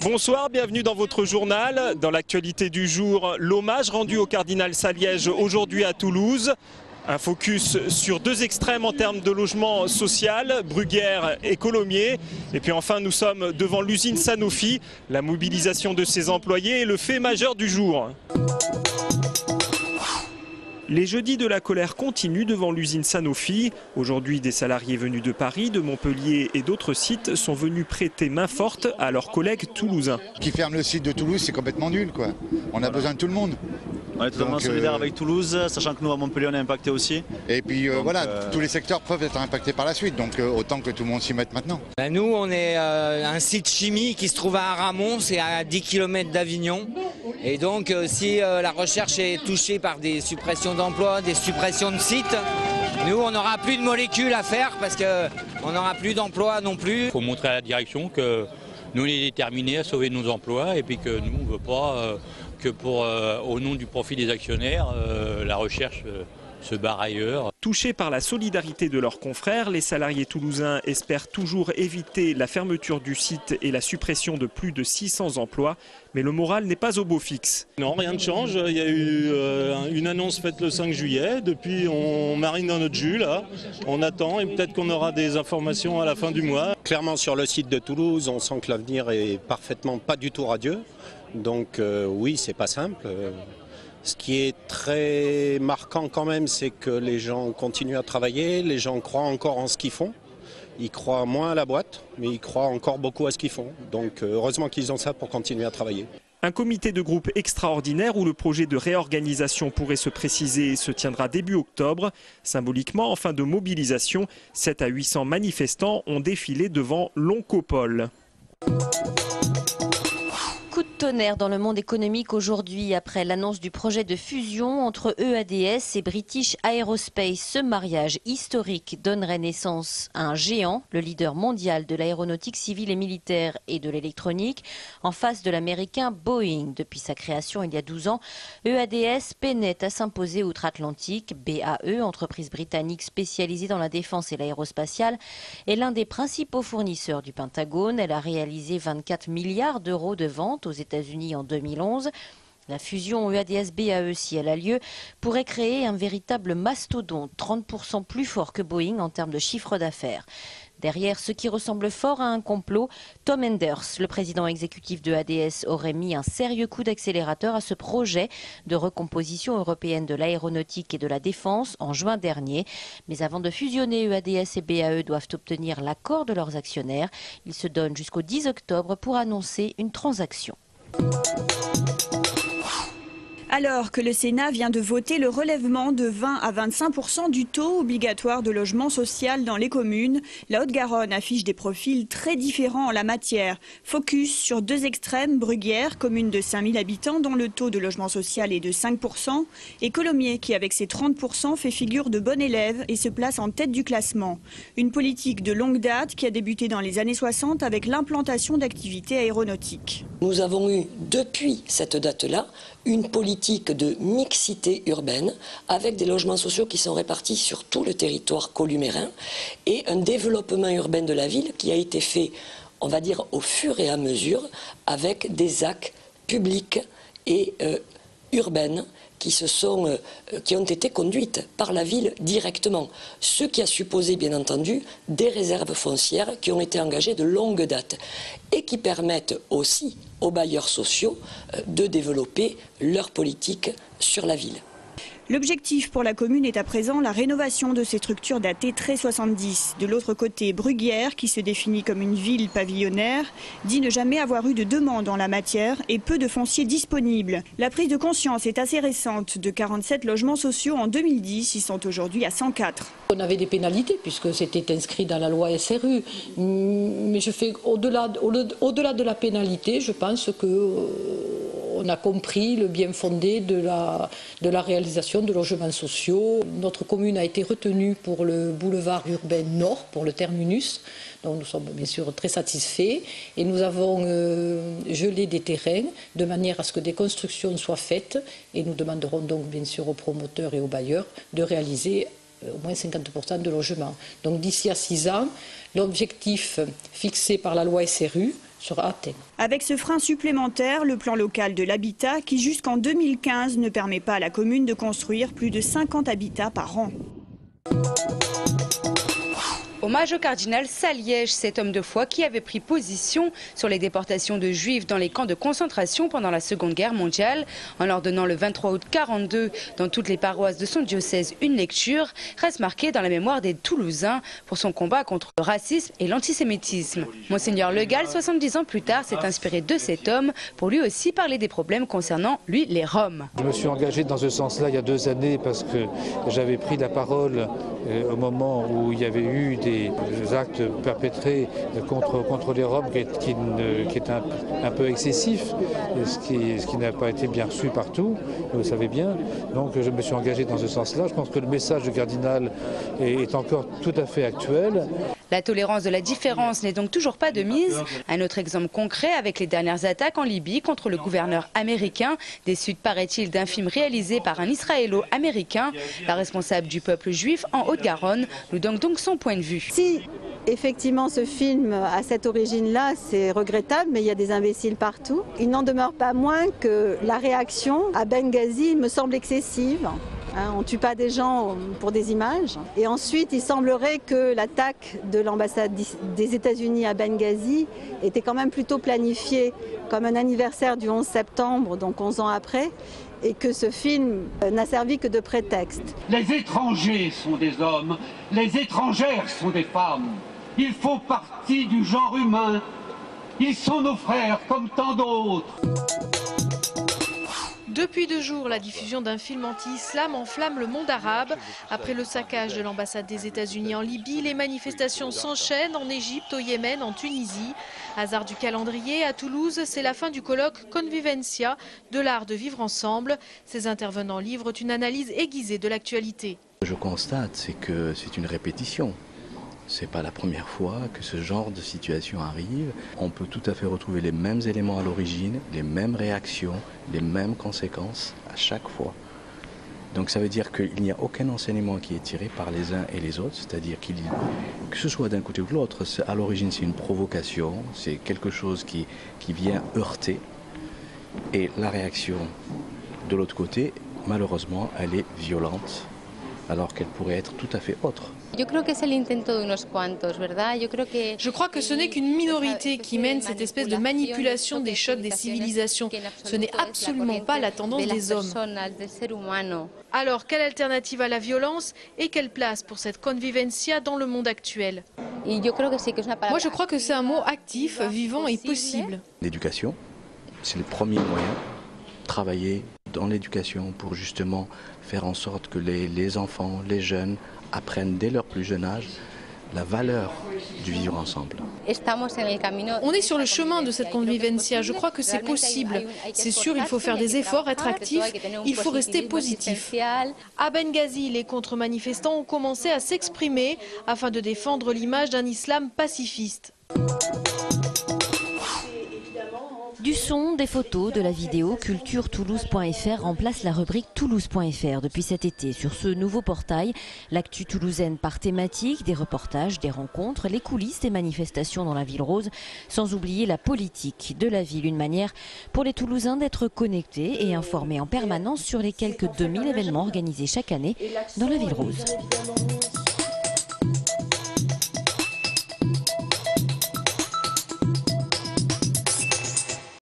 Bonsoir, bienvenue dans votre journal. Dans l'actualité du jour, l'hommage rendu au cardinal Saliège aujourd'hui à Toulouse. Un focus sur deux extrêmes en termes de logement social, Bruguière et Colomiers. Et puis enfin, nous sommes devant l'usine Sanofi. La mobilisation de ses employés est le fait majeur du jour. Les jeudis de la colère continuent devant l'usine Sanofi. Aujourd'hui, des salariés venus de Paris, de Montpellier et d'autres sites sont venus prêter main forte à leurs collègues toulousains. Qui ferme le site de Toulouse, c'est complètement nul, quoi. On a besoin de tout le monde. On est totalement solidaires avec Toulouse, sachant que nous, à Montpellier, on est impacté aussi. Et puis voilà, tous les secteurs peuvent être impactés par la suite, donc autant que tout le monde s'y mette maintenant. Nous, on est un site chimie qui se trouve à Aramon, c'est à 10 km d'Avignon. Et donc, si la recherche est touchée par des suppressions d'emplois, des suppressions de sites, nous, on n'aura plus de molécules à faire parce qu'on n'aura plus d'emplois non plus. Il faut montrer à la direction que nous, on est déterminés à sauver nos emplois et puis que nous, on ne veut pas que au nom du profit des actionnaires, la recherche se barre ailleurs. Touchés par la solidarité de leurs confrères, les salariés toulousains espèrent toujours éviter la fermeture du site et la suppression de plus de 600 emplois. Mais le moral n'est pas au beau fixe. Non, rien ne change. Il y a eu une annonce faite le 5 juillet. Depuis, on marine dans notre jus, là. On attend et peut-être qu'on aura des informations à la fin du mois. Clairement, sur le site de Toulouse, on sent que l'avenir est parfaitement pas du tout radieux. Donc oui, c'est pas simple. Ce qui est très marquant quand même, c'est que les gens continuent à travailler, les gens croient encore en ce qu'ils font. Ils croient moins à la boîte, mais ils croient encore beaucoup à ce qu'ils font. Donc heureusement qu'ils ont ça pour continuer à travailler. Un comité de groupe extraordinaire où le projet de réorganisation pourrait se préciser se tiendra début octobre. Symboliquement, en fin de mobilisation, 700 à 800 manifestants ont défilé devant l'Oncopole. Coup de tonnerre dans le monde économique aujourd'hui après l'annonce du projet de fusion entre EADS et British Aerospace. Ce mariage historique donnerait naissance à un géant, le leader mondial de l'aéronautique civile et militaire et de l'électronique, en face de l'américain Boeing. Depuis sa création il y a 12 ans, EADS peinait à s'imposer outre-Atlantique. BAE, entreprise britannique spécialisée dans la défense et l'aérospatiale, est l'un des principaux fournisseurs du Pentagone. Elle a réalisé 24 milliards d'euros de ventes aux États-Unis en 2011. La fusion EADS-BAE, si elle a lieu, pourrait créer un véritable mastodonte, 30% plus fort que Boeing en termes de chiffre d'affaires. Derrière ce qui ressemble fort à un complot, Tom Enders, le président exécutif de EADS, aurait mis un sérieux coup d'accélérateur à ce projet de recomposition européenne de l'aéronautique et de la défense en juin dernier. Mais avant de fusionner, EADS et BAE doivent obtenir l'accord de leurs actionnaires. Ils se donnent jusqu'au 10 octobre pour annoncer une transaction. Alors que le Sénat vient de voter le relèvement de 20 à 25% du taux obligatoire de logement social dans les communes, la Haute-Garonne affiche des profils très différents en la matière. Focus sur deux extrêmes, Bruguière, commune de 5000 habitants dont le taux de logement social est de 5%, et Colomiers qui avec ses 30% fait figure de bon élève et se place en tête du classement. Une politique de longue date qui a débuté dans les années 60 avec l'implantation d'activités aéronautiques. Nous avons eu depuis cette date-là une politique de mixité urbaine avec des logements sociaux qui sont répartis sur tout le territoire columérin et un développement urbain de la ville qui a été fait, on va dire, au fur et à mesure avec des ZAC publiques et urbaines qui ont été conduites par la ville directement. Ce qui a supposé, bien entendu, des réserves foncières qui ont été engagées de longue date et qui permettent aussi aux bailleurs sociaux de développer leur politique sur la ville. L'objectif pour la commune est à présent la rénovation de ces structures datées très 70. De l'autre côté, Bruguière, qui se définit comme une ville pavillonnaire, dit ne jamais avoir eu de demande en la matière et peu de foncier disponible. La prise de conscience est assez récente. De 47 logements sociaux en 2010, ils sont aujourd'hui à 104. On avait des pénalités puisque c'était inscrit dans la loi SRU. Mais je fais au-delà de la pénalité, je pense que on a compris le bien fondé de la réalisation de logements sociaux. Notre commune a été retenue pour le boulevard urbain nord, pour le terminus. Donc nous sommes bien sûr très satisfaits et nous avons gelé des terrains de manière à ce que des constructions soient faites et nous demanderons donc bien sûr aux promoteurs et aux bailleurs de réaliser au moins 50% de logements. Donc d'ici à 6 ans, l'objectif fixé par la loi SRU sera atteint. Avec ce frein supplémentaire, le plan local de l'habitat qui jusqu'en 2015 ne permet pas à la commune de construire plus de 50 habitats par an. Hommage au cardinal Saliège, cet homme de foi qui avait pris position sur les déportations de juifs dans les camps de concentration pendant la Seconde Guerre mondiale, en ordonnant le 23 août 1942 dans toutes les paroisses de son diocèse une lecture, reste marquée dans la mémoire des Toulousains pour son combat contre le racisme et l'antisémitisme. Monseigneur Le Gall, 70 ans plus tard, s'est inspiré de cet homme pour lui aussi parler des problèmes concernant, lui, les Roms. Je me suis engagé dans ce sens-là il y a 2 années parce que j'avais pris la parole au moment où il y avait eu des actes perpétrés contre les Roms qui est un peu excessif, ce qui n'a pas été bien reçu partout, vous le savez bien. Donc je me suis engagé dans ce sens-là. Je pense que le message du cardinal est encore tout à fait actuel. La tolérance de la différence n'est donc toujours pas de mise. Un autre exemple concret avec les dernières attaques en Libye contre le gouverneur américain, des suites paraît-il d'un film réalisé par un israélo-américain. La responsable du peuple juif en Haute-Garonne nous donne donc son point de vue. Si effectivement ce film a cette origine-là, c'est regrettable, mais il y a des imbéciles partout. Il n'en demeure pas moins que la réaction à Benghazi me semble excessive. On ne tue pas des gens pour des images. Et ensuite, il semblerait que l'attaque de l'ambassade des États-Unis à Benghazi était quand même plutôt planifiée comme un anniversaire du 11 septembre, donc 11 ans après, et que ce film n'a servi que de prétexte. Les étrangers sont des hommes, les étrangères sont des femmes. Ils font partie du genre humain. Ils sont nos frères comme tant d'autres. Depuis 2 jours, la diffusion d'un film anti-islam enflamme le monde arabe. Après le saccage de l'ambassade des États-Unis en Libye, les manifestations s'enchaînent en Égypte, au Yémen, en Tunisie. Hasard du calendrier, à Toulouse, c'est la fin du colloque Convivencia, de l'art de vivre ensemble. Ces intervenants livrent une analyse aiguisée de l'actualité. Je constate, c'est que c'est une répétition. C'est pas la première fois que ce genre de situation arrive. On peut tout à fait retrouver les mêmes éléments à l'origine, les mêmes réactions, les mêmes conséquences à chaque fois. Donc ça veut dire qu'il n'y a aucun enseignement qui est tiré par les uns et les autres, c'est-à-dire que ce soit d'un côté ou de l'autre, à l'origine c'est une provocation, c'est quelque chose qui vient heurter. Et la réaction de l'autre côté, malheureusement, elle est violente, alors qu'elle pourrait être tout à fait autre. Je crois que ce n'est qu'une minorité qui mène cette espèce de manipulation des chocs des civilisations. Ce n'est absolument pas la tendance des hommes. Alors, quelle alternative à la violence et quelle place pour cette convivencia dans le monde actuel? Moi, je crois que c'est un mot actif, vivant et possible. L'éducation, c'est le premier moyen. Travailler dans l'éducation pour justement faire en sorte que les enfants, les jeunes apprennent dès leur plus jeune âge la valeur du vivre ensemble. On est sur le chemin de cette convivencia. Je crois que c'est possible. C'est sûr, il faut faire des efforts, être actif, il faut rester positif. À Benghazi, les contre-manifestants ont commencé à s'exprimer afin de défendre l'image d'un islam pacifiste. Du son, des photos, de la vidéo, culturetoulouse.fr remplace la rubrique toulouse.fr depuis cet été. Sur ce nouveau portail, l'actu toulousaine par thématique, des reportages, des rencontres, les coulisses des manifestations dans la ville rose, sans oublier la politique de la ville. Une manière pour les Toulousains d'être connectés et informés en permanence sur les quelques 2000 événements organisés chaque année dans la ville rose.